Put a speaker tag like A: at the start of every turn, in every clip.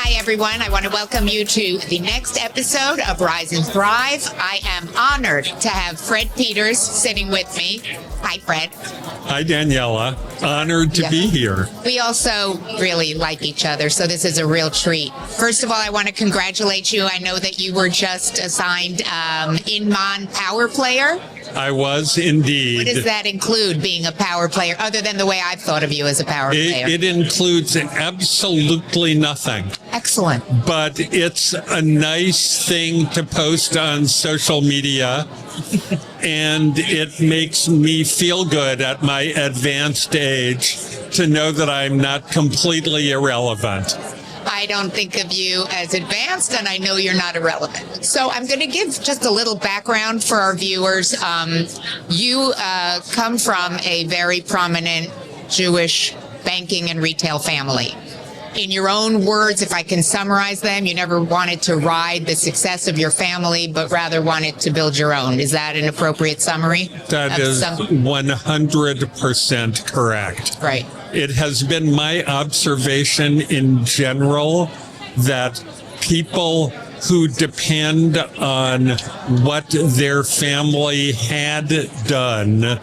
A: Hi, everyone. I want to welcome you to the next episode of Rise and Thrive. I am honored to have Fred Peters sitting with me. Hi, Fred.
B: Hi, Daniella. Honored to be here.
A: We also really like each other, so this is a real treat. First of all, I want to congratulate you. I know that you were just assigned Inman Power Player.
B: I was indeed.
A: What does that include, being a power player, other than the way I've thought of you as a power player?
B: It includes absolutely nothing.
A: Excellent.
B: But it's a nice thing to post on social media, and it makes me feel good at my advanced age to know that I'm not completely irrelevant.
A: I don't think of you as advanced, and I know you're not irrelevant. So I'm going to give just a little background for our viewers. You come from a very prominent Jewish banking and retail family. In your own words, if I can summarize them, you never wanted to ride the success of your family, but rather wanted to build your own. Is that an appropriate summary?
B: That is 100% correct.
A: Right.
B: It has been my observation in general that people who depend on what their family had done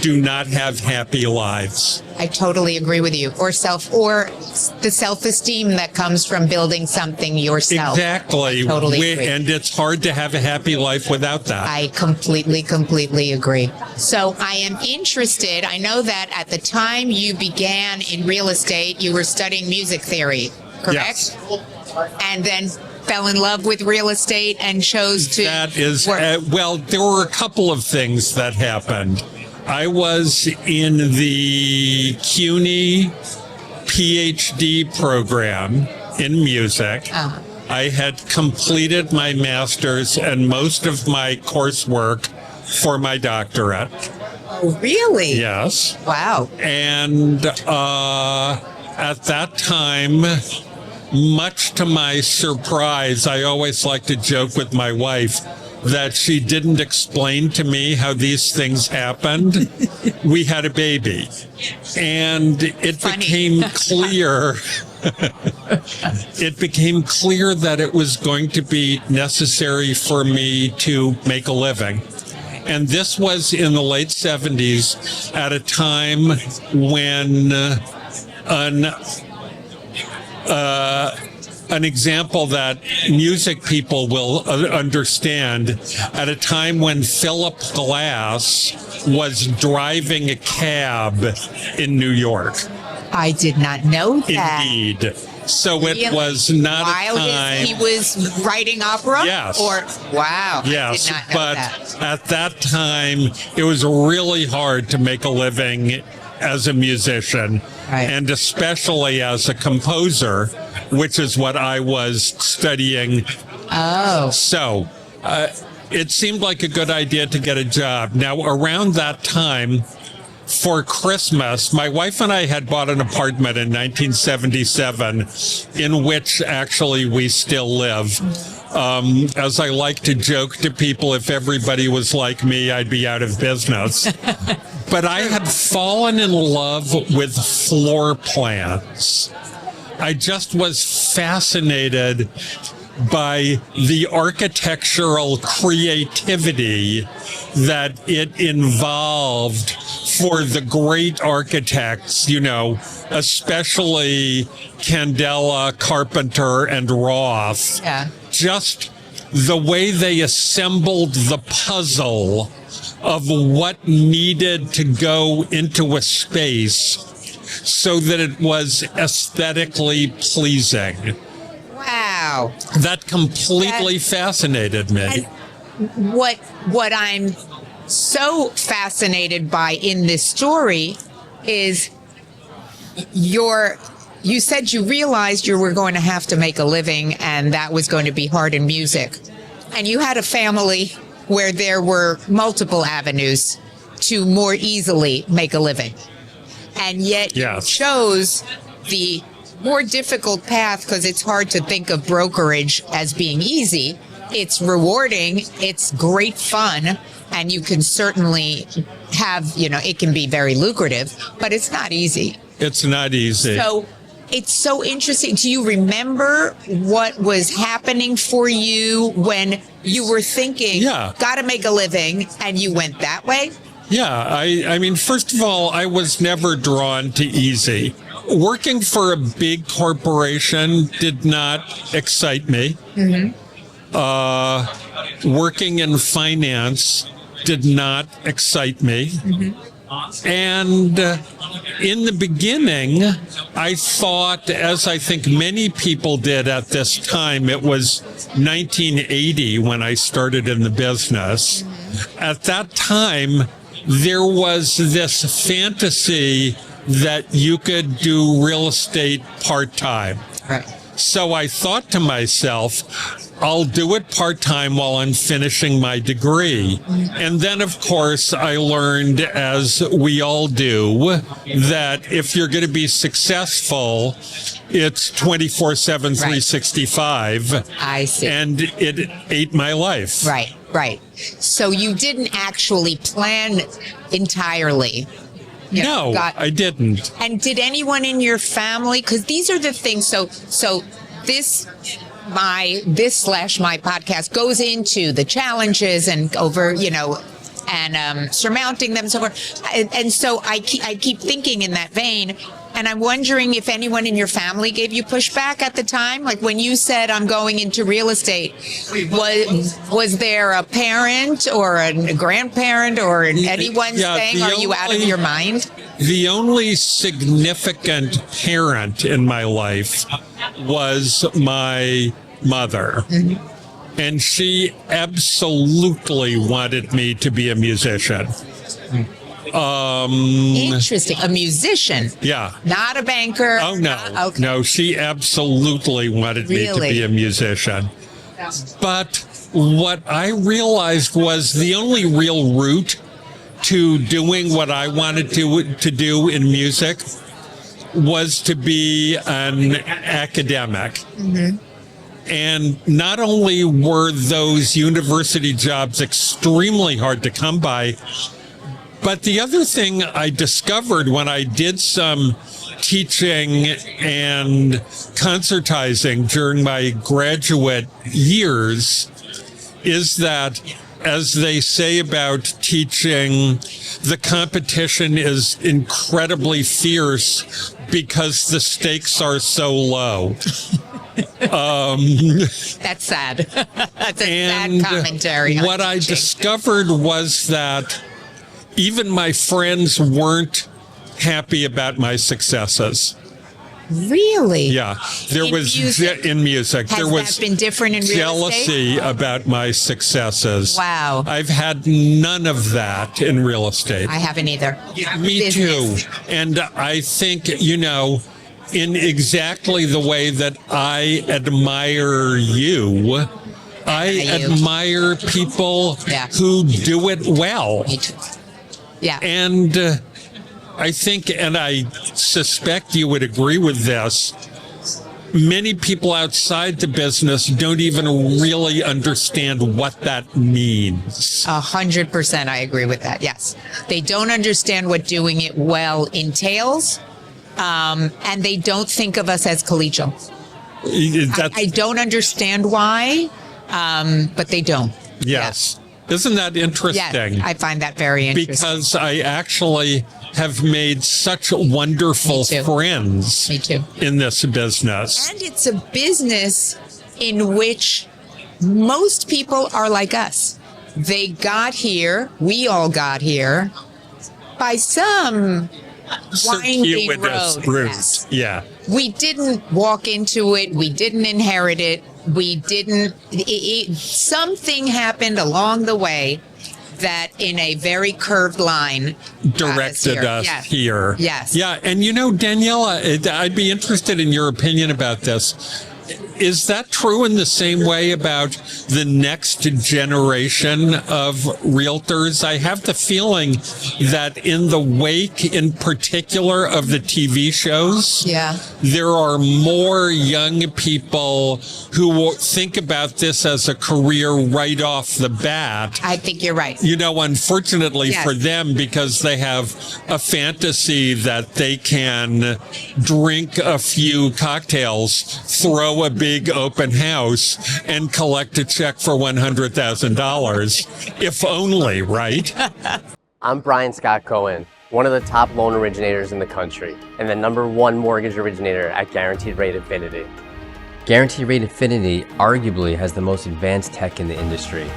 B: do not have happy lives.
A: I totally agree with you. Or the self-esteem that comes from building something yourself.
B: Exactly.
A: I totally agree.
B: And it's hard to have a happy life without that.
A: I completely agree. So I am interested. I know that at the time you began in real estate, you were studying music theory, correct?
B: Yes.
A: And then fell in love with real estate and chose to
B: That is,
A: work.
B: well, there were a couple of things that happened. I was in the CUNY PhD program in music. I had completed my master's and most of my coursework for my doctorate.
A: Oh, really?
B: Yes.
A: Wow.
B: And at that time, much to my surprise, I always like to joke with my wife that she didn't explain to me how these things happened. We had a baby. And it became clear that it was going to be necessary for me to make a living. And this was in the late 70s at a time when an example that music people will understand, at a time when Philip Glass was driving a cab in New York.
A: I did not know that.
B: Indeed. So it was not
A: While
B: a time.
A: he was writing opera?
B: Yes.
A: Wow.
B: Yes,
A: I did not know
B: but
A: that.
B: at that time, it was really hard to make a living as a musician,
A: Right.
B: and especially as a composer, which is what I was studying.
A: Oh.
B: So it seemed like a good idea to get a job. Now, around that time, for Christmas, my wife and I had bought an apartment in 1977, in which actually we still live. As I like to joke to people, if everybody was like me, I'd be out of business. But I had fallen in love with floor plans. I just was fascinated by the architectural creativity that it involved for the great architects, you know, especially Candela, Carpenter, and Roth.
A: Yeah.
B: Just the way they assembled the puzzle of what needed to go into a space so that it was aesthetically pleasing.
A: Wow.
B: That completely fascinated me.
A: And what I'm so fascinated by in this story is you said you realized you were going to have to make a living and that was going to be hard in music. And you had a family where there were multiple avenues to more easily make a living. And yet you chose the more difficult path because it's hard to think of brokerage as being easy. It's rewarding, it's great fun, and you can certainly have, it can be very lucrative, but it's not easy.
B: It's not easy.
A: So It's so interesting. Do you remember what was happening for you when you were thinking, got to make a living, and you went that way?
B: Yeah, I mean, first of all, I was never drawn to easy. Working for a big corporation did not excite me. Working in finance did not excite me. And in the beginning, I thought, as I think many people did at this time, it was 1980 when I started in the business. At that time, there was this fantasy that you could do real estate part-time.
A: Right.
B: So I thought to myself, I'll do it part-time while I'm finishing my degree. And then, of course, I learned, as we all do, that if you're going to be successful, it's 24/7, 365.
A: I see.
B: And it ate my life.
A: Right. So you didn't actually plan entirely.
B: No, I didn't.
A: And did anyone in your family, because these are the things, so this my podcast goes into the challenges and surmounting them, so forth. And so I keep thinking in that vein, and I'm wondering if anyone in your family gave you pushback at the time, like when you said, I'm going into real estate. Was there a parent or a grandparent or anyone saying, are you out of your mind?
B: The only significant parent in my life was my mother. And she absolutely wanted me to be a musician.
A: Interesting. A musician?
B: Yeah.
A: Not a banker?
B: Oh, no.
A: Okay.
B: No, she absolutely wanted me to be a musician. But what I realized was the only real route to doing what I wanted to do in music was to be an academic. And not only were those university jobs extremely hard to come by, but the other thing I discovered when I did some teaching and concertizing during my graduate years is that, as they say about teaching, the competition is incredibly fierce because the stakes are so low.
A: That's sad. That's a sad commentary.
B: What I discovered was that even my friends weren't happy about my successes.
A: Really?
B: Yeah. There was in music.
A: Has
B: there was
A: that been different in real
B: jealousy
A: estate?
B: about my successes.
A: Wow.
B: I've had none of that in real estate.
A: I haven't either.
B: Me too. And I think, in exactly the way that I admire you, I admire people who do it well.
A: Me too. Yeah.
B: And I think, and I suspect you would agree with this, many people outside the business don't even really understand what that means.
A: 100% I agree with that, yes. They don't understand what doing it well entails, and they don't think of us as collegial. I don't understand why, but they don't.
B: Yes. Yeah. Isn't that interesting?
A: Yes, I find that very interesting.
B: Because I actually have made such wonderful friends in this business.
A: And it's a business in which most people are like us. They got here, we all got here, by some winding road.
B: Yes. Yeah.
A: We didn't walk into it. We didn't inherit it. We didn't. Something happened along the way that, in a very curved line,
B: directed us here.
A: Yes.
B: Yeah. And Daniella, I'd be interested in your opinion about this. is that true in the same way about the next generation of realtors? I have the feeling that in the wake, in particular, of the TV shows, there are more young people who will think about this as a career right off the bat.
A: I think you're right.
B: You know, unfortunately for them, because they have a fantasy that they can drink a few cocktails, throw a big open house, and collect a check for $100,000. If only, right?
C: I'm Brian Scott Cohen, one of the top loan originators in the country, and the #1 mortgage originator at Guaranteed Rate Infinity. Guaranteed Rate Infinity arguably has the most advanced tech in the industry.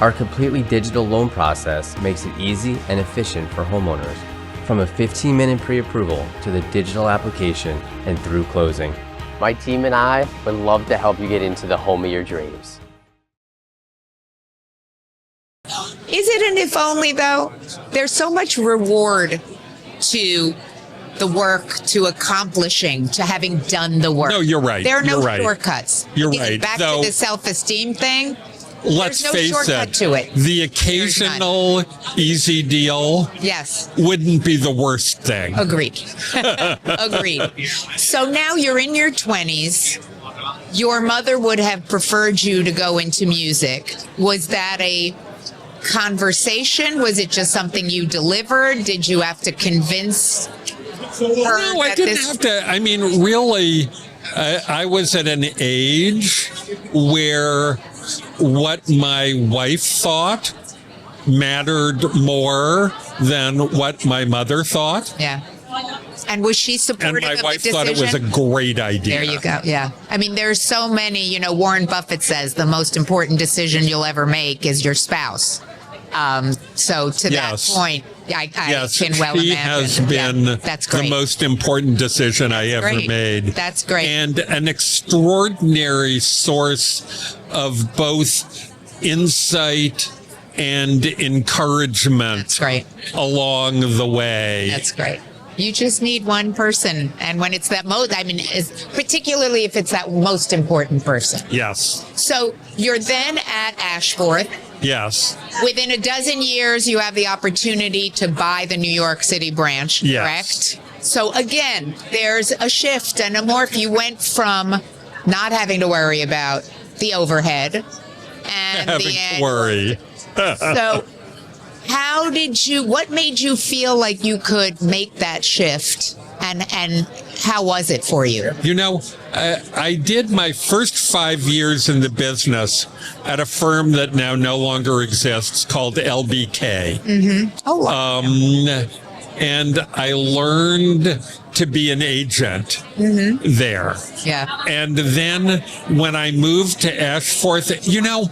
C: Our completely digital loan process makes it easy and efficient for homeowners, from a 15-minute pre-approval to the digital application and through closing. My team and I would love to help you get into the home of your dreams.
A: Is it an if only, though? There's so much reward to the work, to accomplishing, to having done the work.
B: No, you're right.
A: There are no
B: You're right.
A: shortcuts.
B: You're
A: Getting
B: right.
A: Back
B: Though,
A: to the self-esteem thing.
B: let's
A: There's no
B: face
A: shortcut
B: it,
A: to it.
B: the occasional easy deal wouldn't be the worst thing.
A: Agreed. Agreed. So now you're in your 20s. Your mother would have preferred you to go into music. Was that a conversation? Was it just something you delivered? Did you have to convince her?
B: No, I didn't have to. I mean, really, I was at an age where what my wife thought mattered more than what my mother thought.
A: Yeah. And was she supportive
B: And
A: of
B: my wife
A: the
B: thought it was a great idea.
A: There you go. Yeah. I mean, there's so many, you know, Warren Buffett says the most important decision you'll ever make is your spouse. So to that point, I can well
B: she
A: imagine.
B: has been
A: that's great.
B: the most important decision I ever
A: great.
B: made.
A: That's great.
B: And an extraordinary source of both insight and encouragement
A: That's great.
B: along the way.
A: That's great. You just need one person. And when it's that most, I mean, particularly if it's that most important person.
B: Yes.
A: So you're then at Ashforth.
B: Yes.
A: Within a dozen years, you have the opportunity to buy the New York City branch, correct? So again, there's a shift and a morph. You went from not having to worry about the overhead and
B: having
A: the
B: to worry.
A: So what made you feel like you could make that shift? And how was it for you?
B: You know, I did my first 5 years in the business at a firm that now no longer exists called LBK.
A: Mm-hmm. Oh, wow.
B: And I learned to be an agent there.
A: Yeah.
B: And then when I moved to Ashforth, you know,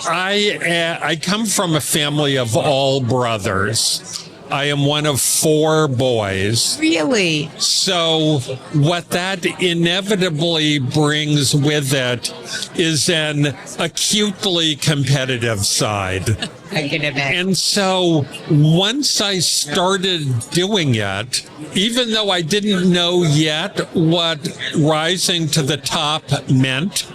B: I come from a family of all brothers. I am one of 4 boys.
A: Really?
B: So what that inevitably brings with it is an acutely competitive side.
A: I can imagine.
B: And so once I started doing it, even though I didn't know yet what rising to the top meant,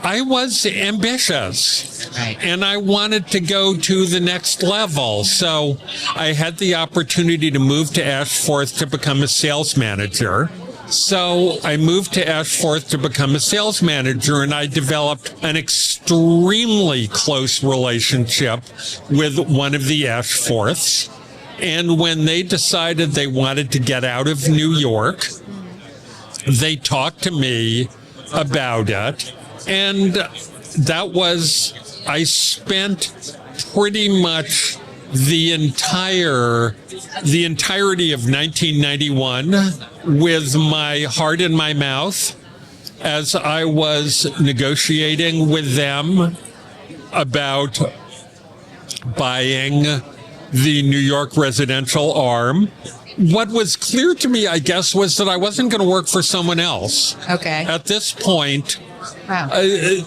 B: I was ambitious, and I wanted to go to the next level. So I had the opportunity to move to Ashforth to become a sales manager. So I moved to Ashforth to become a sales manager, and I developed an extremely close relationship with one of the Ashforths. And when they decided they wanted to get out of New York, they talked to me about it. And that was, I spent pretty much the entirety of 1991 with my heart in my mouth as I was negotiating with them about buying the New York residential arm. What was clear to me, I guess, was that I wasn't going to work for someone else.
A: Okay.
B: At this point,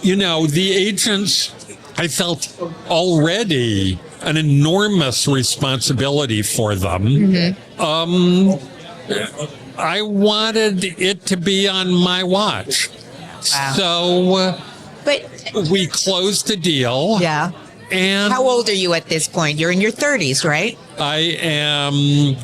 B: you know, the agents, I felt already an enormous responsibility for them. I wanted it to be on my watch. So
A: But
B: we closed the deal.
A: yeah.
B: And
A: How old are you at this point? You're in your 30s, right?
B: I am,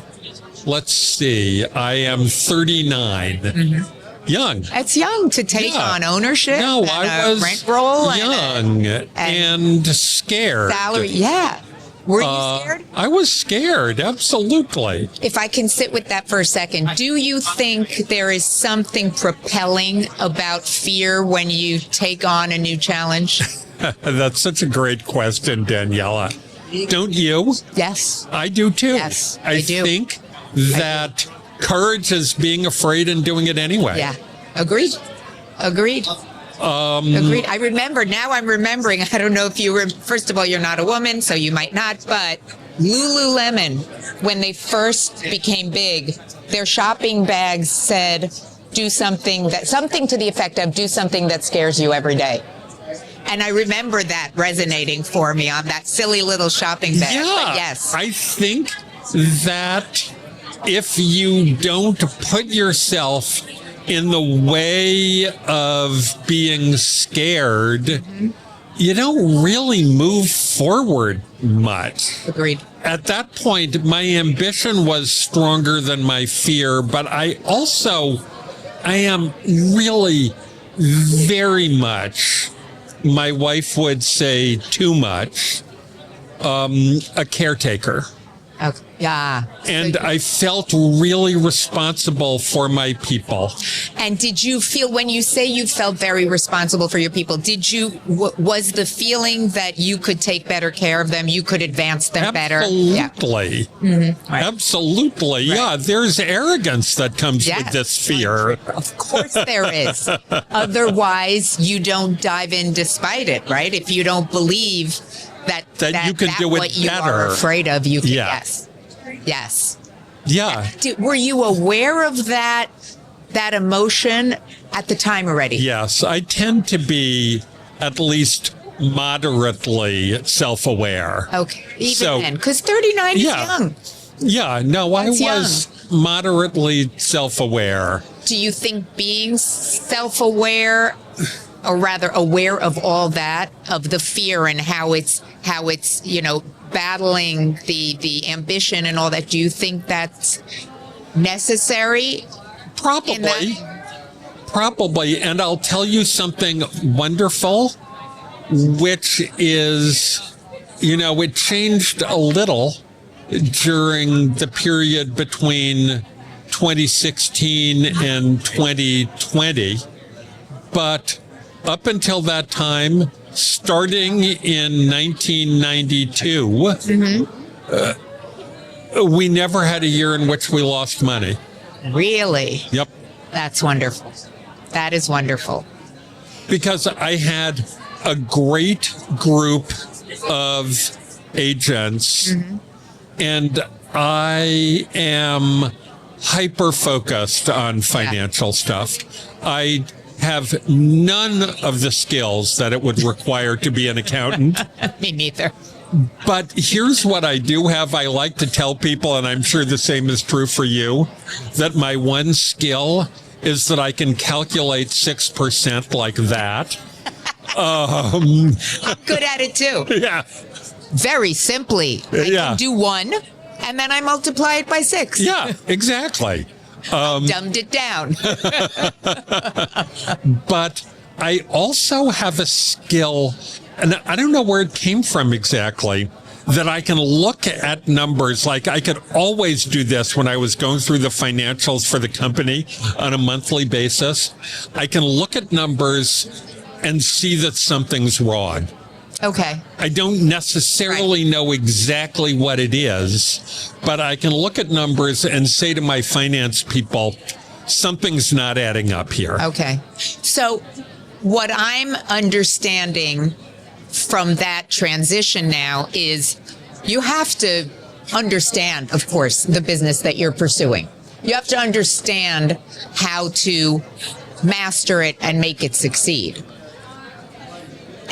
B: let's see, I am 39. Young.
A: That's young to take
B: Yeah.
A: on ownership.
B: No,
A: and
B: I
A: a
B: was
A: rent roll
B: young
A: and
B: and scared.
A: salary. Yeah. Were you scared?
B: I was scared, absolutely.
A: If I can sit with that for a second, do you think there is something propelling about fear when you take on a new challenge?
B: That's such a great question, Daniela. Don't you?
A: Yes.
B: I do too.
A: Yes, I do.
B: think that courage is being afraid and doing it anyway.
A: Yeah. Agreed. Agreed. Agreed. I remember, now I'm remembering, I don't know if you first of all, you're not a woman, so you might not, but Lululemon, when they first became big, their shopping bags said, something to the effect of, do something that scares you every day. And I remember that resonating for me on that silly little shopping bag.
B: Yeah.
A: But yes.
B: I think that if you don't put yourself in the way of being scared, you don't really move forward much.
A: Agreed.
B: At that point, my ambition was stronger than my fear, but I am really very much, my wife would say too much, a caretaker.
A: Okay. Yeah.
B: And I felt really responsible for my people.
A: And did you feel, when you say you felt very responsible for your people, was the feeling that you could take better care of them, you could advance them better?
B: Absolutely.
A: Right.
B: Absolutely.
A: Right.
B: Yeah, there's arrogance that comes with this fear.
A: Of course there is. Otherwise, you don't dive in despite it, right? If you don't believe that
B: you can do it
A: what you
B: better.
A: are afraid of, you can.
B: Yeah.
A: Yes.
B: Yeah.
A: Were you aware of that emotion at the time already?
B: Yes, I tend to be at least moderately self-aware.
A: Okay. Even
B: So-
A: then, because 39 is
B: Yeah.
A: young.
B: Yeah, no, I
A: That's
B: was moderately self-aware.
A: Do you think being self-aware, or rather aware of all that, of the fear and how it's battling the ambition and all that, do you think that's necessary?
B: Probably. And I'll tell you something wonderful, which is, it changed a little during the period between 2016 and 2020. But up until that time, starting in 1992, we never had a year in which we lost money.
A: Really?
B: Yep.
A: That's wonderful. That is wonderful.
B: Because I had a great group of agents, and I am hyper-focused on financial stuff. I have none of the skills that it would require to be an accountant.
A: Me neither.
B: But here's what I do have. I like to tell people, and I'm sure the same is true for you, that my one skill is that I can calculate 6% like that.
A: I'm good at it too.
B: Yeah.
A: Very simply. I can do 1, and then I multiply it by 6.
B: Yeah, exactly.
A: Dumbed it down.
B: But I also have a skill, and I don't know where it came from exactly, that I can look at numbers. Like I could always do this when I was going through the financials for the company on a monthly basis. I can look at numbers and see that something's wrong.
A: Okay.
B: I don't necessarily know exactly what it is, but I can look at numbers and say to my finance people, something's not adding up here.
A: Okay. So what I'm understanding from that transition now is you have to understand, of course, the business that you're pursuing. You have to understand how to master it and make it succeed.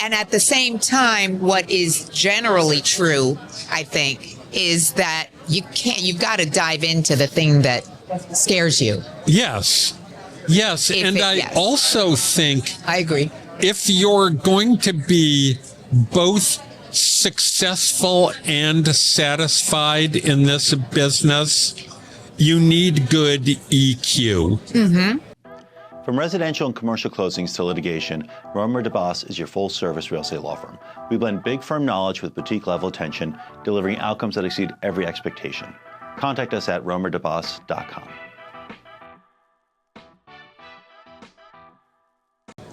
A: And at the same time, what is generally true, I think, is that you've got to dive into the thing that scares you.
B: Yes. Yes, and I also think
A: I agree.
B: if you're going to be both successful and satisfied in this business, you need good EQ.
A: Mm-hmm.
D: From residential and commercial closings to litigation, Romer DeBoss is your full-service real estate law firm. We blend big firm knowledge with boutique-level attention, delivering outcomes that exceed every expectation. Contact us at romerdeboss.com.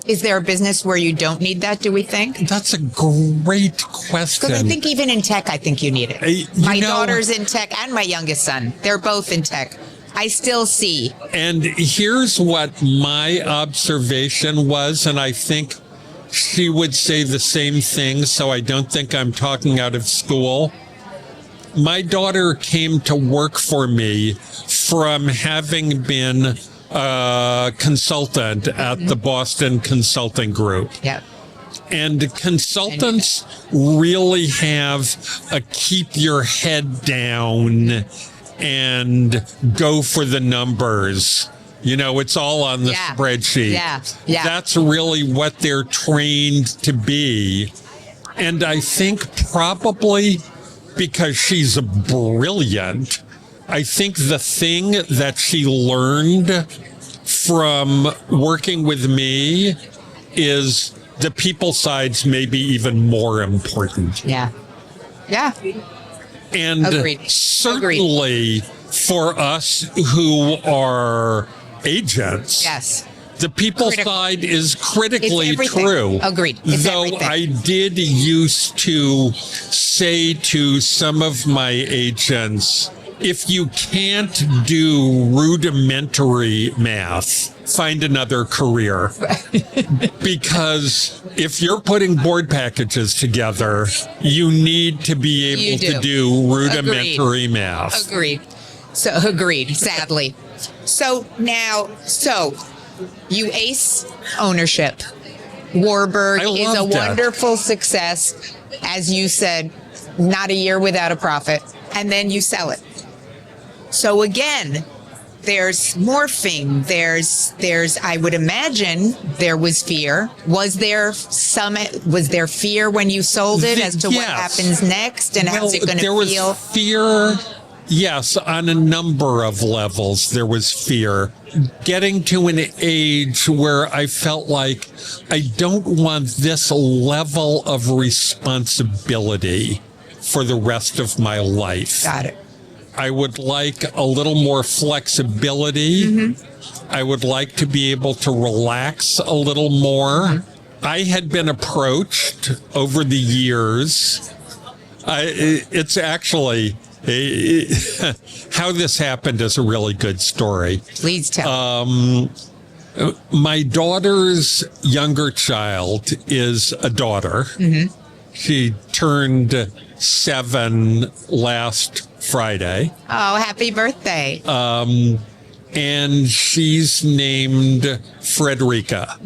A: Is there a business where you don't need that, do we think?
B: That's a great question.
A: Because I think even in tech, I think you need it. My daughter's in tech and my youngest son. They're both in tech. I still see.
B: And here's what my observation was, and I think she would say the same thing, so I don't think I'm talking out of school. My daughter came to work for me from having been a consultant at the Boston Consulting Group.
A: Yeah.
B: And consultants really have a keep your head down and go for the numbers. You know, it's all on the spreadsheet.
A: Yeah.
B: That's really what they're trained to be. And I think probably because she's brilliant, I think the thing that she learned from working with me is the people side's maybe even more important.
A: Yeah. Yeah.
B: And certainly for us who are agents, the people side is critically true.
A: Agreed.
B: Though I did used to say to some of my agents, if you can't do rudimentary math, find another career. Because if you're putting board packages together, you need to be able to do rudimentary math.
A: Agreed. So agreed, sadly. So now, you ace ownership. Warburg is a wonderful success. As you said, not a year without a profit. And then you sell it. So again, there's morphing. There's, I would imagine there was fear. Was there fear when you sold it as to what happens next and how's it going to feel?
B: There was fear. Yes, on a number of levels, there was fear. Getting to an age where I felt like I don't want this level of responsibility for the rest of my life.
A: Got it.
B: I would like a little more flexibility. Mm-hmm. I would like to be able to relax a little more. Mm-hmm. I had been approached over the years. It's actually... how this happened is a really good story.
A: Please tell.
B: My daughter's younger child is a daughter. Mm-hmm. She turned 7 last Friday.
A: Oh, happy birthday.
B: And she's named Frederica.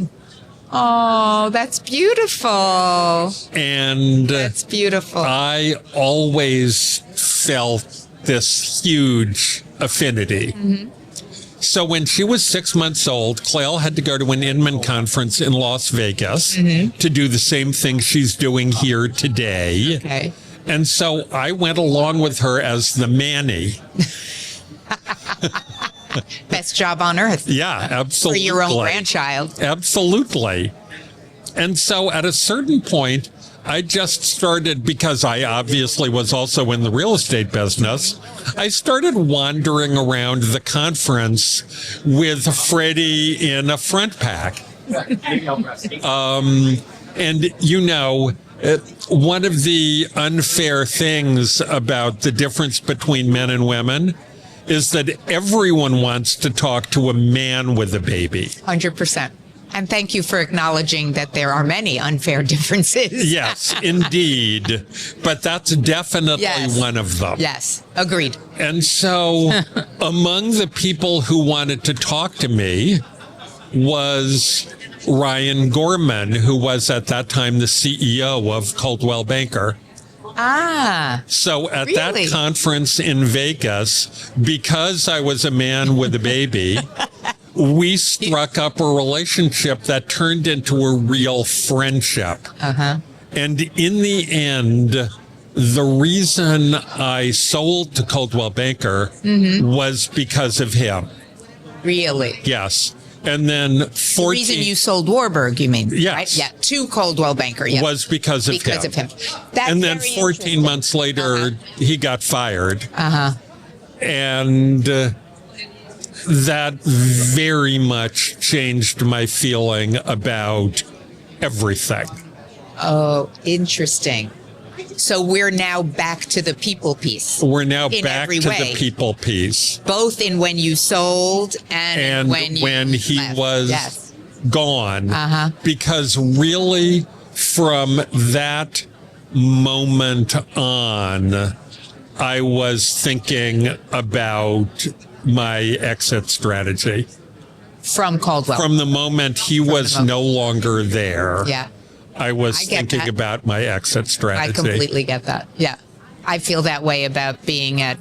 A: Oh, that's beautiful.
B: And
A: that's beautiful.
B: I always felt this huge affinity. Mm-hmm. So when she was 6 months old, Claire had to go to an Inman conference in Las Vegas to do the same thing she's doing here today.
A: Okay.
B: And so I went along with her as the Manny.
A: Best job on earth.
B: Yeah, absolutely.
A: For your own grandchild.
B: Absolutely. And so at a certain point, I just started, because I obviously was also in the real estate business, I started wandering around the conference with Freddie in a front pack. And, you know, one of the unfair things about the difference between men and women is that everyone wants to talk to a man with a baby.
A: 100%. And thank you for acknowledging that there are many unfair differences.
B: Yes, indeed. But that's definitely one of them.
A: Yes, agreed.
B: And so among the people who wanted to talk to me was Ryan Gorman, who was at that time the CEO of Coldwell Banker.
A: Ah.
B: So at that conference in Vegas, because I was a man with a baby, we struck up a relationship that turned into a real friendship. And in the end, the reason I sold to Coldwell Banker was because of him.
A: Really?
B: Yes. And then
A: The reason you sold Warburg, you mean?
B: Yes.
A: Right? Yeah. To Coldwell Banker. Yeah.
B: was because of
A: because
B: him.
A: of him. That's
B: And then
A: very
B: 14
A: interesting.
B: months later, he got fired.
A: Uh-huh.
B: And that very much changed my feeling about everything.
A: Oh, interesting. So we're now back to the people piece.
B: We're now
A: In
B: back
A: every
B: to
A: way.
B: the people piece.
A: Both in when you sold and when
B: he
A: left.
B: was
A: Yes.
B: gone.
A: Uh-huh.
B: Because really, from that moment on, I was thinking about my exit strategy.
A: From Caldwell.
B: From the moment he was no longer there,
A: Yeah.
B: I was
A: I get
B: thinking
A: that.
B: about my exit
A: I
B: strategy.
A: completely get that. Yeah. I feel that way about being at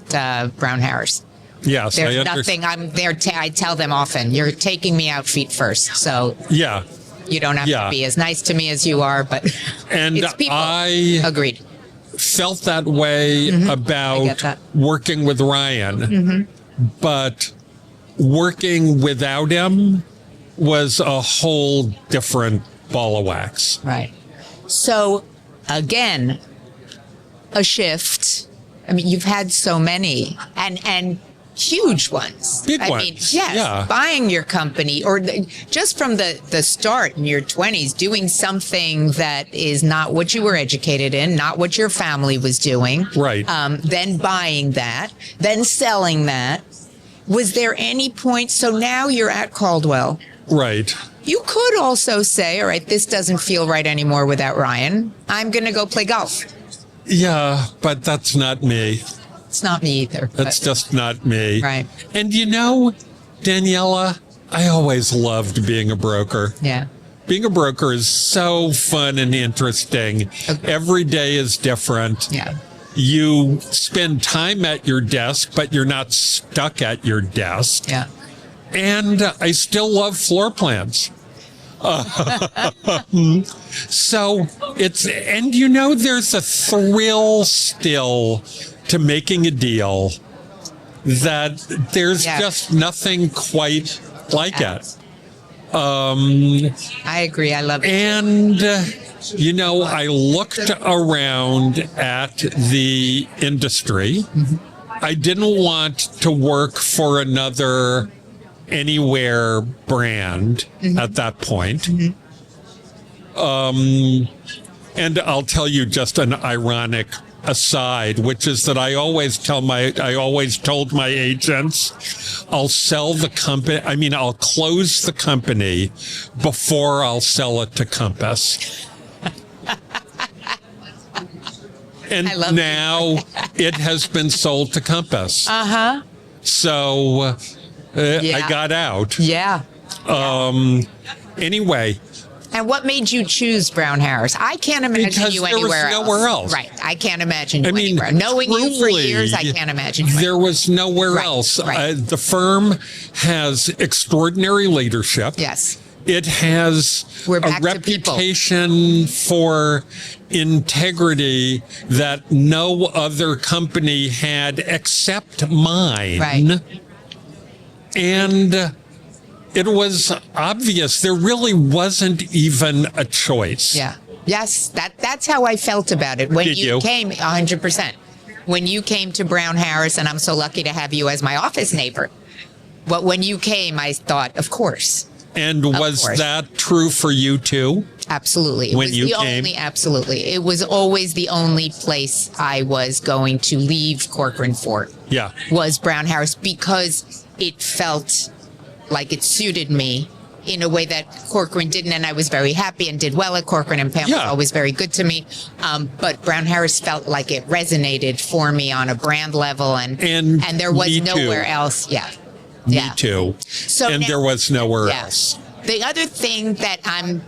A: Brown Harris.
B: Yes,
A: There's
B: I
A: nothing. I'm there. I tell them often, you're taking me out feet first. So
B: Yeah,
A: you don't have
B: Yeah.
A: to be as nice to me as you are, but
B: and
A: it's people.
B: I
A: Agreed.
B: felt that way
A: I get
B: about
A: that.
B: working with Ryan, but working without him was a whole different ball of wax.
A: Right. So again, a shift. I mean, you've had so many and huge ones.
B: Big
A: I
B: ones,
A: mean, yes,
B: yeah.
A: buying your company or just from the start in your 20s, doing something that is not what you were educated in, not what your family was doing.
B: Right.
A: Then buying that, then selling that. Was there any point? So now you're at Caldwell.
B: Right.
A: You could also say, all right, this doesn't feel right anymore without Ryan. I'm going to go play golf.
B: Yeah, but that's not me.
A: It's not me either.
B: That's
A: but-
B: just not me.
A: Right.
B: And you know, Daniella, I always loved being a broker.
A: Yeah.
B: Being a broker is so fun and interesting.
A: Okay.
B: Every day is different.
A: Yeah.
B: You spend time at your desk, but you're not stuck at your desk.
A: Yeah.
B: And I still love floor plans. So it's, and you know, there's a thrill still to making a deal that there's
A: Yeah.
B: just nothing quite like it.
A: I agree. I love it.
B: And, you know, I looked around at the industry. I didn't want to work for another anywhere brand at that point. And I'll tell you just an ironic aside, which is that I always told my agents, I'll sell the company. I mean, I'll close the company before I'll sell it to Compass. And
A: I love
B: now it has been sold to Compass. So I got out.
A: Yeah.
B: Anyway,
A: And what made you choose Brown Harris? I can't imagine
B: Because
A: you
B: there was
A: anywhere
B: nowhere else.
A: Right. I can't imagine you
B: I mean,
A: anywhere. Knowing you for
B: truly,
A: years, I can't imagine you
B: there was nowhere
A: Right,
B: else.
A: right.
B: The firm has extraordinary leadership.
A: Yes.
B: It has
A: We're
B: a
A: back to people.
B: reputation for integrity that no other company had except mine.
A: Right.
B: And it was obvious there really wasn't even a choice.
A: Yeah. Yes. That's how I felt about it when
B: Did you?
A: came 100%. When you came to Brown Harris, and I'm so lucky to have you as my office neighbor. But when you came, I thought, of course.
B: And was
A: course.
B: that true for you too?
A: Absolutely. It
B: When
A: was
B: you
A: the
B: came?
A: only, absolutely. It was always the only place I was going to leave Corcoran for
B: Yeah.
A: was Brown Harris because it felt like it suited me in a way that Corcoran didn't. And I was very happy and did well at Corcoran, and Pam was
B: Yeah.
A: always very good to me. But Brown Harris felt like it resonated for me on a brand level, and there was
B: me too.
A: nowhere else. Yeah.
B: Me
A: Yeah.
B: too.
A: So
B: and
A: now-
B: there was nowhere
A: Yeah.
B: else.
A: The other thing that I'm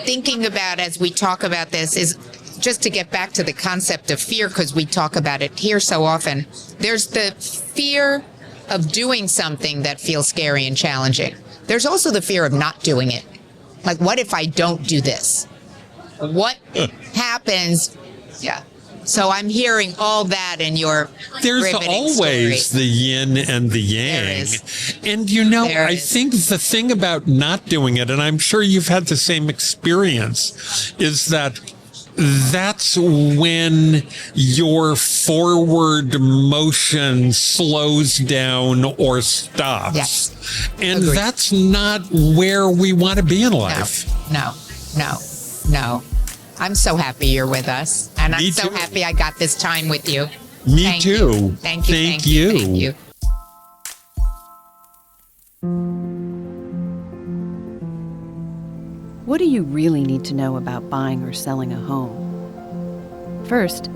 A: thinking about as we talk about this is just to get back to the concept of fear, because we talk about it here so often. There's the fear of doing something that feels scary and challenging. There's also the fear of not doing it. Like, what if I don't do this? What happens? Yeah. So I'm hearing all that in your
B: There's
A: riveting
B: always
A: story.
B: the yin and the yang.
A: There is.
B: And you know,
A: There
B: I
A: is.
B: think the thing about not doing it, and I'm sure you've had the same experience, is that that's when your forward motion slows down or stops.
A: Yes.
B: And
A: Agreed.
B: that's not where we want to be in life.
A: No. I'm so happy you're with us. And I'm
B: Me
A: so
B: too.
A: happy I got this time with you.
B: Me
A: Thank
B: too.
A: you. Thank you.
B: Thank
A: Thank you.
B: you.
A: Thank you.
E: What do you really need to know about buying or selling a home? First,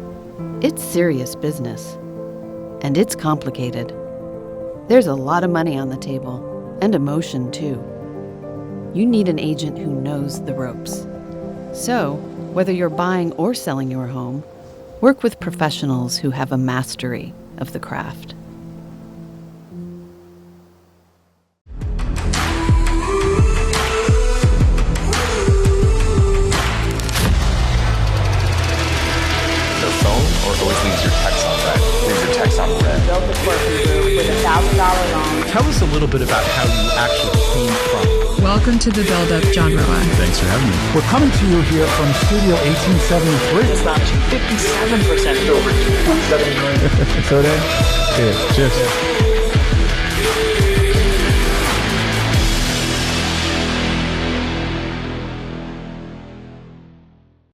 E: it's serious business. And it's complicated. There's a lot of money on the table, and emotion too. You need an agent who knows the ropes. So, whether you're buying or selling your home, work with professionals who have a mastery of the craft.
F: Your phone or always leaves your text on red? Leaves your text on red.
G: Built the Corky roof with $1,000 loan.
H: Tell us a little bit about how you actually came from.
I: Welcome to the build-up, John Roa.
H: Thanks for having me.
J: We're coming to you here from Studio 1873.
G: It's about 57% over 2.7 million.
J: So then, cheers.